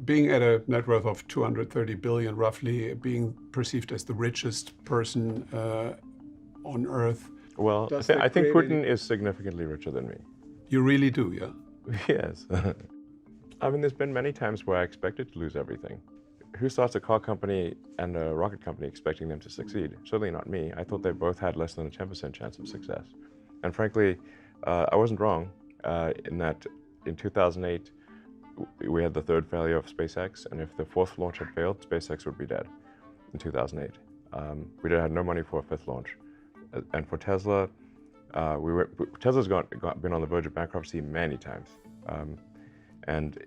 Being at a net worth of 230 billion, roughly, being perceived as the richest person on Earth, Well, does I that think create Putin is significantly richer than me. You really do, yeah? Yes. I mean, there's been many times where I expected to lose everything. Who starts a car company and a rocket company expecting them to succeed? Certainly not me. I thought they both had less than a 10% chance of success. And frankly, I wasn't wrong in that in 2008, we had the third failure of SpaceX, and if the fourth launch had failed, SpaceX would be dead in 2008. We had no money for a fifth launch. And for Tesla, Tesla's been on the verge of bankruptcy many times. And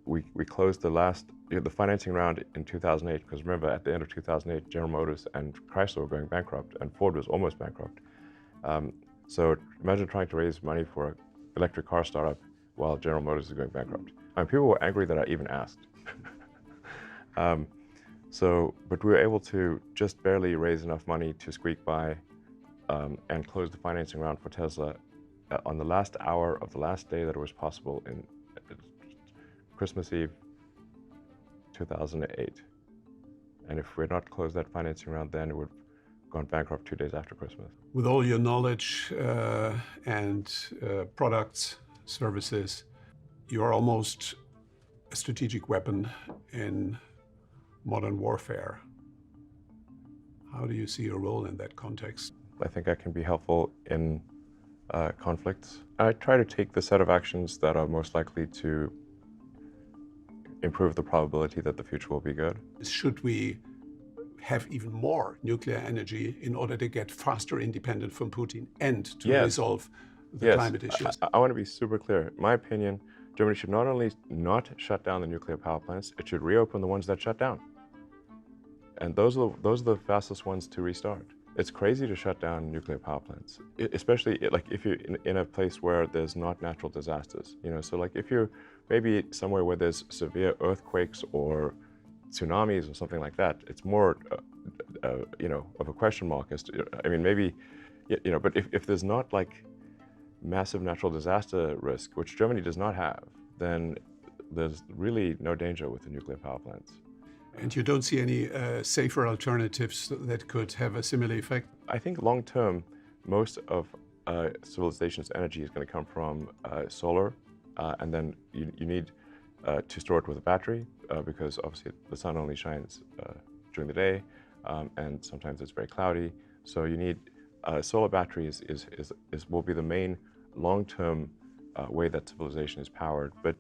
we closed the financing round in 2008, because remember, at the end of 2008, General Motors and Chrysler were going bankrupt, and Ford was almost bankrupt. So imagine trying to raise money for an electric car startup while General Motors is going bankrupt. I mean, people were angry that I even asked. But we were able to just barely raise enough money to squeak by and close the financing round for Tesla on the last hour of the last day that it was possible in Christmas Eve 2008. And if we had not closed that financing round then, it would have gone bankrupt 2 days after Christmas. With all your knowledge and products, services, you are almost a strategic weapon in modern warfare. How do you see your role in that context? I think I can be helpful in conflicts. I try to take the set of actions that are most likely to improve the probability that the future will be good. Should we have even more nuclear energy in order to get faster independent from Putin and to resolve the climate issues? I want to be super clear. In my opinion, Germany should not only not shut down the nuclear power plants, it should reopen the ones that shut down. And those are the fastest ones to restart. It's crazy to shut down nuclear power plants, especially like if you're in a place where there's not natural disasters. So like if you're maybe somewhere where there's severe earthquakes or tsunamis or something like that, it's more, of a question mark as to, I mean, maybe, but if there's not like massive natural disaster risk, which Germany does not have, then there's really no danger with the nuclear power plants. And you don't see any safer alternatives that could have a similar effect? I think long term, most of civilization's energy is going to come from solar, and then you need to store it with a battery, because obviously the sun only shines during the day, and sometimes it's very cloudy. So you need solar batteries will be the main long-term way that civilization is powered. But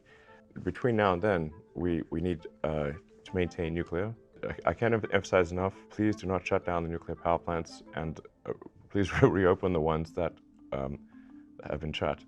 between now and then, we need to maintain nuclear. I can't emphasize enough, please do not shut down the nuclear power plants, and please reopen the ones that have been shut.